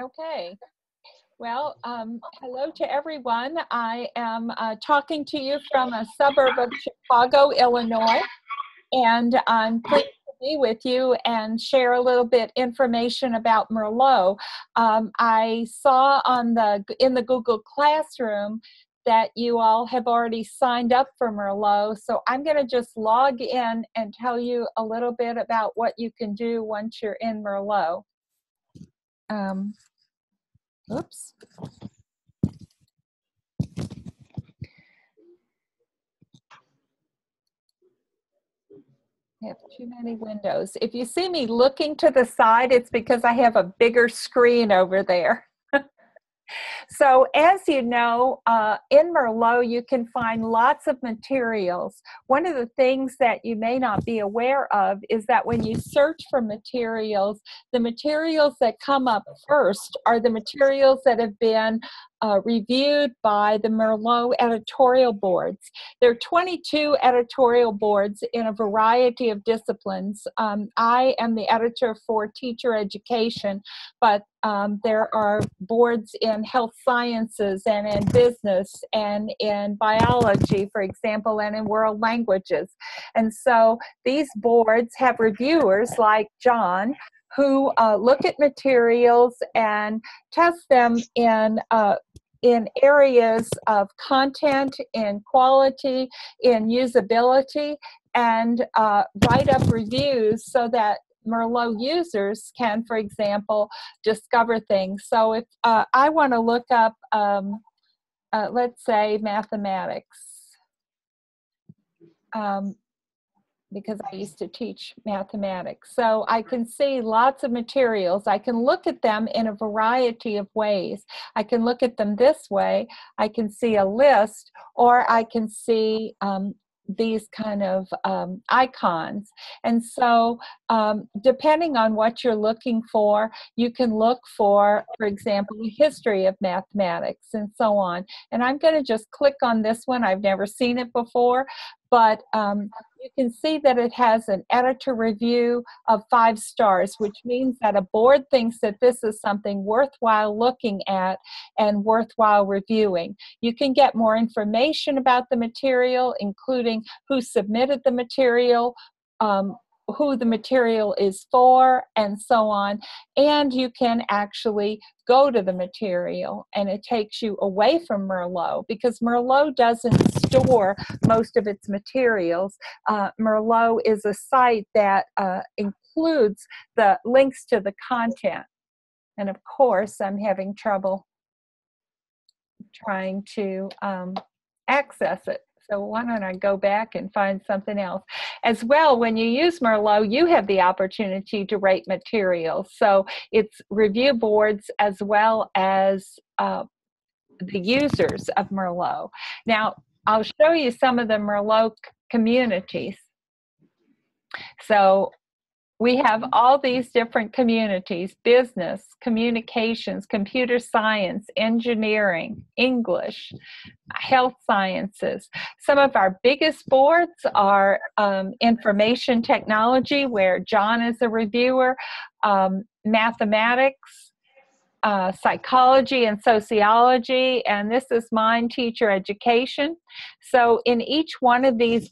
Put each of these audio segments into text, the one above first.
Okay. Well, hello to everyone. I am talking to you from a suburb of Chicago, Illinois, and I'm pleased to be with you and share a little bit information about Merlot. I saw in the Google Classroom that you all have already signed up for Merlot, so I'm going to just log in and tell you a little bit about what you can do once you're in Merlot. Oops. I have too many windows. If you see me looking to the side, it's because I have a bigger screen over there. So as you know, in Merlot, you can find lots of materials. One of the things that you may not be aware of is that when you search for materials, the materials that come up first are the materials that have been reviewed by the Merlot editorial boards. There are 22 editorial boards in a variety of disciplines. I am the editor for teacher education, but there are boards in health sciences and in business and in biology, for example, and in world languages. And so these boards have reviewers like John who look at materials and test them in areas of content, in quality, in usability, and write up reviews so that Merlot users can, for example, discover things. So if I want to look up, let's say, mathematics, because I used to teach mathematics. So I can see lots of materials. I can look at them in a variety of ways. I can look at them this way. I can see a list, or I can see these kind of icons. And so depending on what you're looking for, you can look for example, the history of mathematics and so on. And I'm going to just click on this one. I've never seen it before, but you can see that it has an editor review of 5 stars, which means that a board thinks that this is something worthwhile looking at and worthwhile reviewing. You can get more information about the material, including who submitted the material, who the material is for, and so on. And you can actually go to the material, and it takes you away from Merlot, because Merlot doesn't store most of its materials. Merlot is a site that includes the links to the content. And of course, I'm having trouble trying to access it. So why don't I go back and find something else? As well, when you use Merlot, you have the opportunity to rate materials. So it's review boards as well as the users of Merlot. Now, I'll show you some of the Merlot communities. So we have all these different communities: business, communications, computer science, engineering, English, health sciences. Some of our biggest boards are information technology, where John is a reviewer, mathematics, psychology and sociology, and this is mine, teacher education. So in each one of these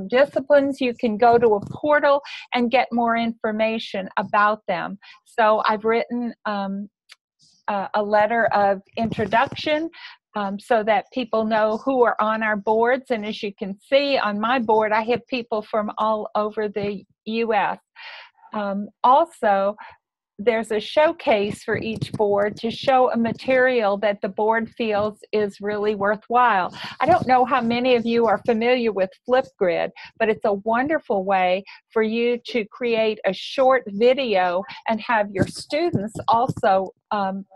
disciplines, you can go to a portal and get more information about them. So I've written a letter of introduction so that people know who are on our boards. And as you can see on my board, I have people from all over the U.S. Also, there's a showcase for each board to show a material that the board feels is really worthwhile. I don't know how many of you are familiar with Flipgrid, but it's a wonderful way for you to create a short video and have your students also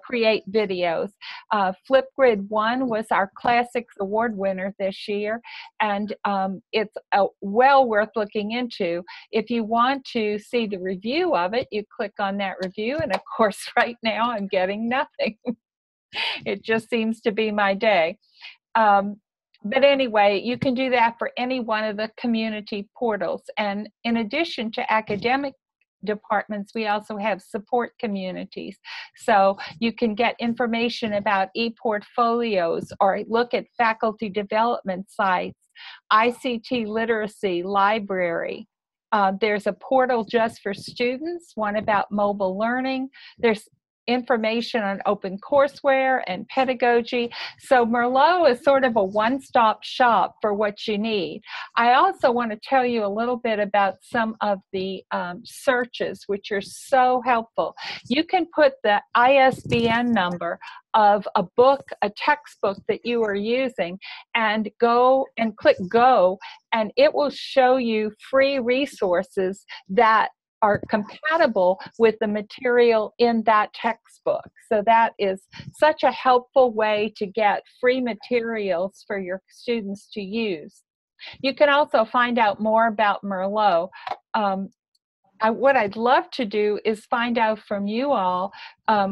create videos. Flipgrid 1 was our Classics Award winner this year, and it's well worth looking into. If you want to see the review of it, you click on that review, and of course right now I'm getting nothing. It just seems to be my day. But anyway, you can do that for any one of the community portals. And in addition to academic departments, we also have support communities. So you can get information about e-portfolios or look at faculty development sites, ICT literacy, library. There's a portal just for students, one about mobile learning. There's information on open courseware and pedagogy. So Merlot is sort of a one-stop shop for what you need. I also want to tell you a little bit about some of the searches, which are so helpful. You can put the ISBN number of a book, a textbook that you are using, and go and click go, and it will show you free resources that are compatible with the material in that textbook. So that is such a helpful way to get free materials for your students to use. You can also find out more about Merlot. What I'd love to do is find out from you all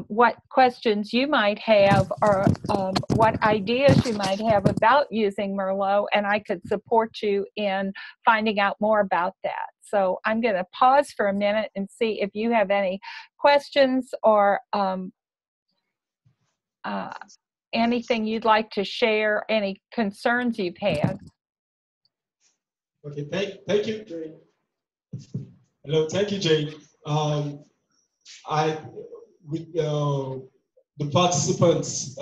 what questions you might have, or what ideas you might have about using Merlot, and I could support you in finding out more about that. So I'm going to pause for a minute and see if you have any questions or anything you'd like to share, any concerns you've had. Okay, thank you, Jane. Hello, thank you, Jane. With the participants,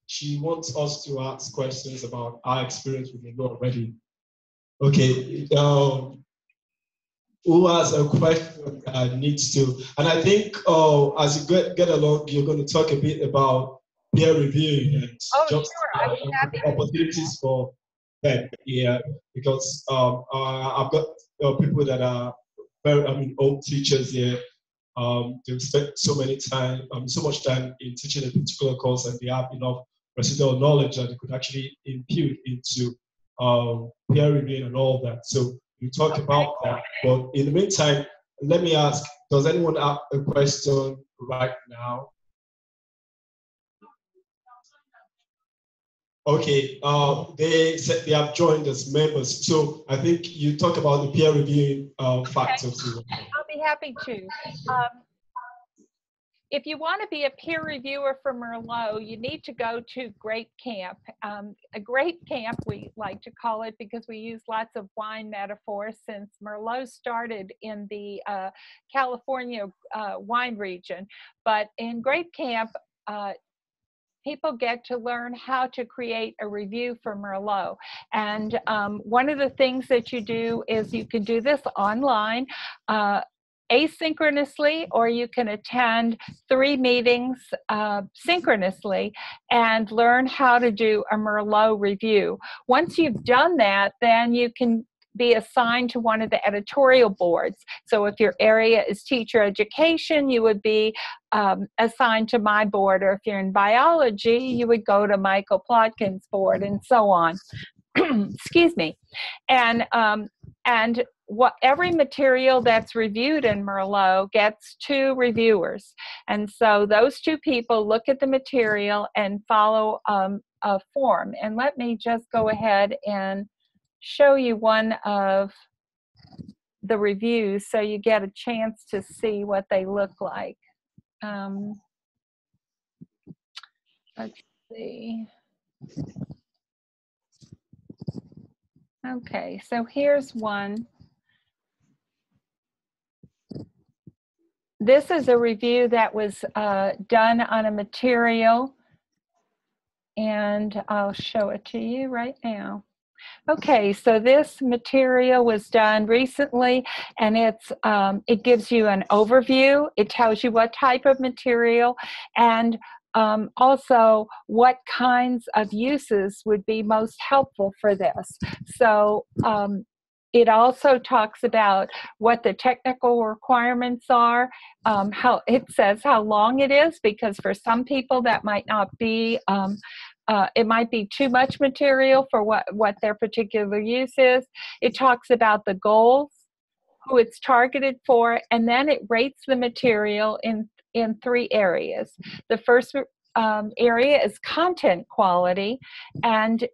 she wants us to ask questions about our experience with Merlot already. Okay, who has a question needs to, and I think as you get along, you're going to talk a bit about peer reviewing and just opportunities for them. Yeah, because I've got people that are old teachers here. They've spent so much time in teaching a particular course, and they have enough residual knowledge that they could actually impute into peer reviewing and all that. So you talk about that, but in the meantime, let me ask, does anyone have a question right now? Okay, they said they have joined as members. So I think you talk about the peer reviewing factors. I'll be happy to. If you want to be a peer reviewer for Merlot, you need to go to Grape Camp. A Grape Camp, we like to call it, because we use lots of wine metaphors since Merlot started in the California wine region. But in Grape Camp, people get to learn how to create a review for Merlot. And one of the things that you do is you can do this online, asynchronously, or you can attend 3 meetings synchronously and learn how to do a Merlot review. Once you've done that, then you can be assigned to one of the editorial boards. So if your area is teacher education, you would be assigned to my board, or if you're in biology, you would go to Michael Plotkin's board, and so on. Excuse me. And every material that's reviewed in Merlot gets 2 reviewers. And so those 2 people look at the material and follow a form. And let me just go ahead and show you one of the reviews so you get a chance to see what they look like. Let's see. Okay, so here's one. This is a review that was done on a material, and I'll show it to you right now. Okay, so this material was done recently, and it gives you an overview. It tells you what type of material, and also what kinds of uses would be most helpful for this. So it also talks about what the technical requirements are, how it says how long it is, because for some people that might not be, it might be too much material for what their particular use is. It talks about the goals, who it's targeted for, and then it rates the material in 3 areas. The first area is content quality, and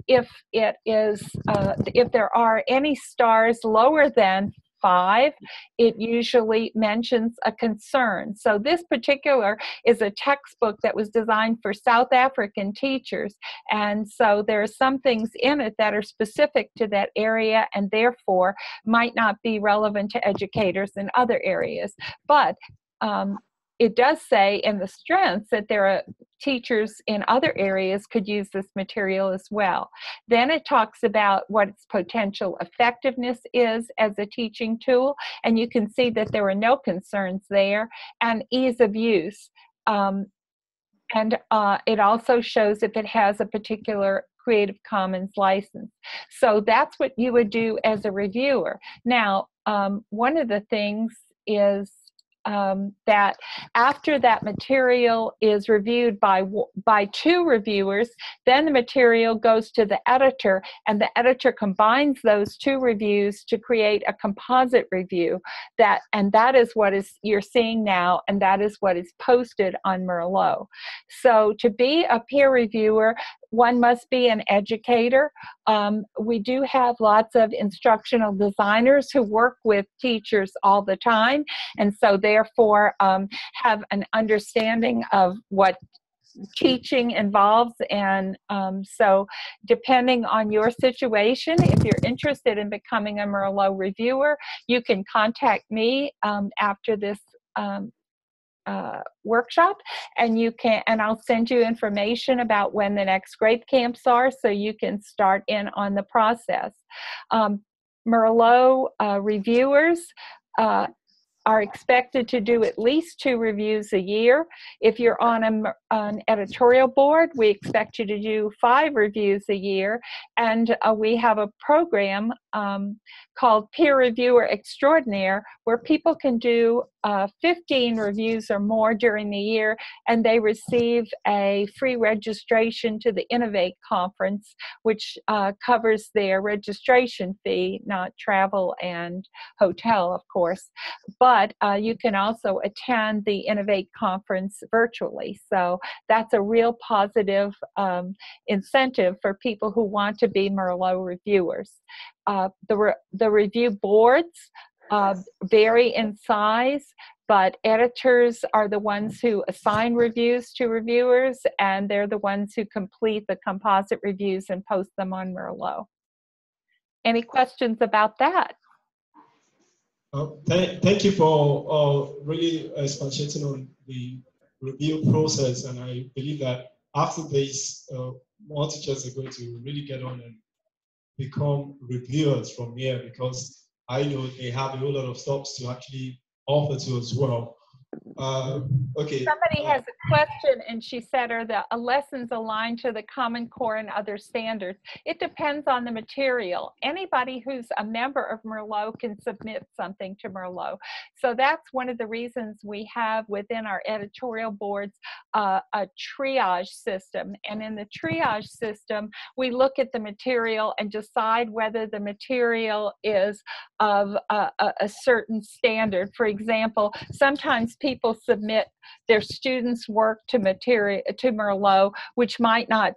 if there are any stars lower than 5, it usually mentions a concern. So this particular is a textbook that was designed for South African teachers, and so there are some things in it that are specific to that area and therefore might not be relevant to educators in other areas. But it does say in the strengths that there are teachers in other areas could use this material as well. Then it talks about what its potential effectiveness is as a teaching tool, and you can see that there are no concerns there, and ease of use. And it also shows if it has a particular Creative Commons license. So that's what you would do as a reviewer. Now, one of the things is that after that material is reviewed by 2 reviewers, then the material goes to the editor, and the editor combines those 2 reviews to create a composite review. And that is what you're seeing now, and that is what is posted on Merlot. So to be a peer reviewer, one must be an educator. We do have lots of instructional designers who work with teachers all the time, and so therefore have an understanding of what teaching involves. And so depending on your situation, if you're interested in becoming a Merlot reviewer, you can contact me after this workshop, and I'll send you information about when the next grape camps are, so you can start in on the process. Merlot reviewers are expected to do at least 2 reviews a year. If you're on an editorial board, we expect you to do 5 reviews a year. And we have a program called Peer Reviewer Extraordinaire, where people can do 15 reviews or more during the year, and they receive a free registration to the Innovate conference, which covers their registration fee, not travel and hotel, of course. But you can also attend the Innovate conference virtually. So that's a real positive incentive for people who want to be Merlot reviewers. The review boards vary in size, but editors are the ones who assign reviews to reviewers, and they're the ones who complete the composite reviews and post them on Merlot. Any questions about that? Thank you for really expatiating on the review process, and I believe that after this, more teachers are going to really get on and become reviewers from here, because I know they have a whole lot of stuff to actually offer to as well. Okay. Somebody has a question, and she said, are the lessons aligned to the Common Core and other standards? It depends on the material. Anybody who's a member of Merlot can submit something to Merlot. So that's one of the reasons we have within our editorial boards a triage system. And in the triage system, we look at the material and decide whether the material is of a certain standard. For example, sometimes people submit their students' work to Merlot, which might not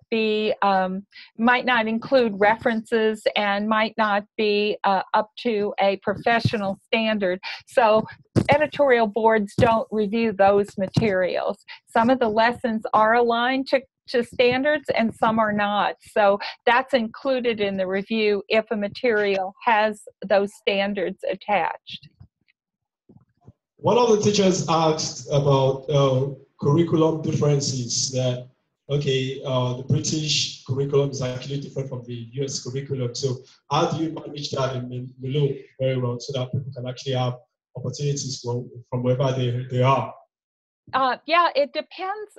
include references and might not be up to a professional standard. So editorial boards don't review those materials. Some of the lessons are aligned to standards and some are not. So that's included in the review if a material has those standards attached. One of the teachers asked about curriculum differences, that, okay, the British curriculum is actually different from the US curriculum. So how do you manage that in Merlot very well, so that people can actually have opportunities from wherever they are? Yeah, it depends.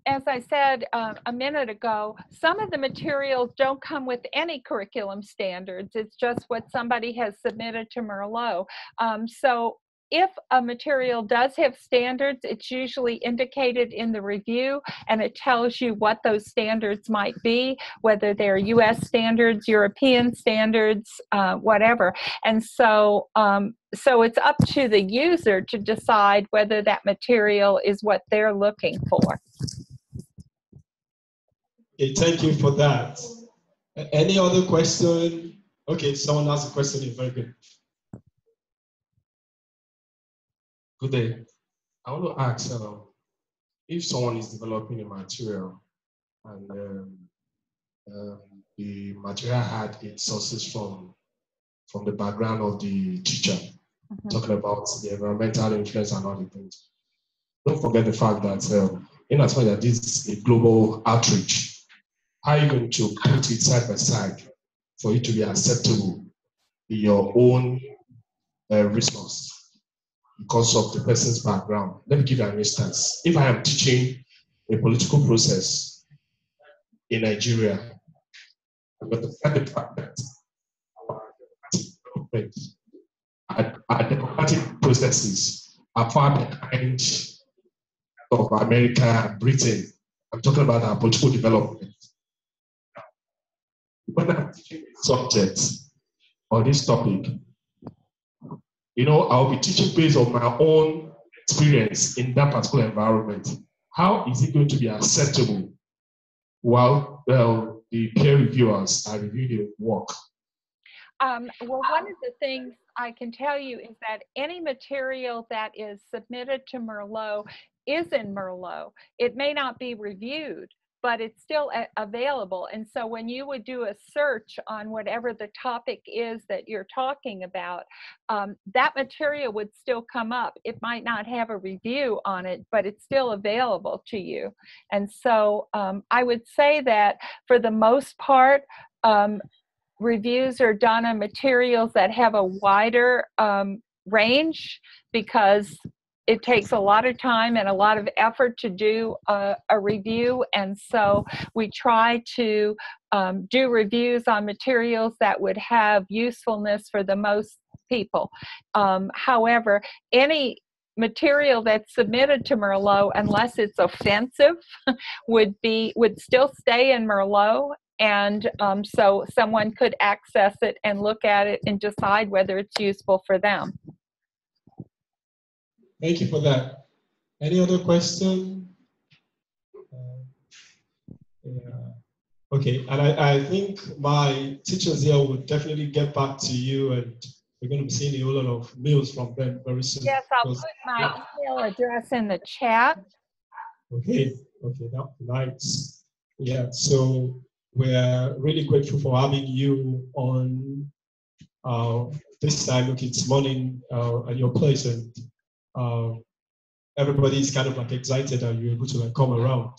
As I said a minute ago, some of the materials don't come with any curriculum standards. It's just what somebody has submitted to Merlot. So if a material does have standards, it's usually indicated in the review, and it tells you what those standards might be, whether they're US standards, European standards, whatever. And so, so it's up to the user to decide whether that material is what they're looking for. Okay, thank you for that. Any other question? Okay, someone has a question. Very good. Good day. I want to ask if someone is developing a material and the material had its sources from the background of the teacher, talking about the environmental influence and all the things. Don't forget the fact that in as much as this is a global outreach, how are you going to put it side by side for it to be acceptable in your own resource because of the person's background? Let me give you an instance. If I am teaching a political process in Nigeria, I'm going to find the fact that our democratic processes are far behind of America and Britain. I'm talking about our political development. When I'm teaching subjects on this topic, I'll be teaching based on my own experience in that particular environment. How is it going to be acceptable while the peer reviewers are reviewing the work? Well, one of the things I can tell you is that any material that is submitted to Merlot is in Merlot. It may not be reviewed, but it's still available. And so when you would do a search on whatever the topic is that you're talking about, that material would still come up. It might not have a review on it, but it's still available to you. And so I would say that for the most part, reviews are done on materials that have a wider range, because it takes a lot of time and a lot of effort to do a review. And so we try to do reviews on materials that would have usefulness for the most people. However, any material that's submitted to Merlot, unless it's offensive, would still stay in Merlot. And so someone could access it and look at it and decide whether it's useful for them. Thank you for that. Any other question? Yeah. Okay, and I think my teachers here will definitely get back to you, and we're going to be seeing a whole lot of mails from them very soon. Yes, I'll put my email address in the chat. Okay, that's nice. Yeah, so we're really grateful for having you on this time. Look, it's morning at your place, and everybody's kind of like excited that you're able to like come around.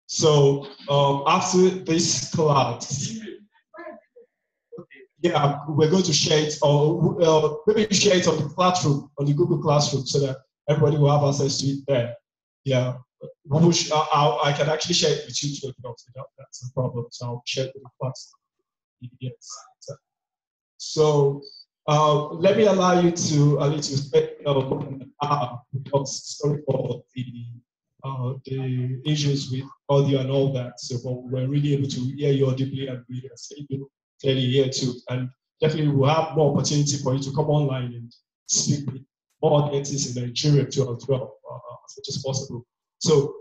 So after this class, yeah, we're going to share it, or maybe share it on the classroom, on the Google Classroom, so that everybody will have access to it there. Yeah, I can actually share it with you too. That's a problem. So I'll share it with the class. Yes. So let me allow you to spend an hour, because sorry for the issues with audio and all that. So we're really able to hear you audibly, and we are seeing you clearly here too. And definitely we'll have more opportunity for you to come online and speak with more audiences in Nigeria too as well, as much as possible. So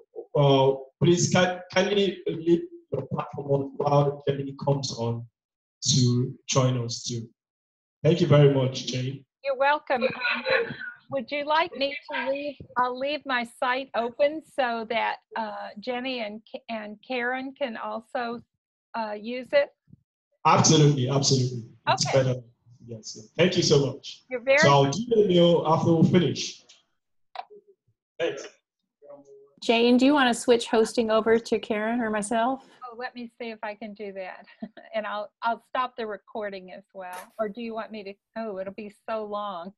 please kindly leave your platform on while Jenny comes on to join us too. Thank you very much, Jane. You're welcome. Would you like me to leave? I'll leave my site open so that Jenny and Karen can also use it. Absolutely, absolutely. It's okay. Better. Yes. Thank you so much. You're very. So I'll do the mail after we finish. Thanks. Jane, do you want to switch hosting over to Karen or myself? Oh, let me see if I can do that. And I'll stop the recording as well. Or do you want me to? Oh, it'll be so long.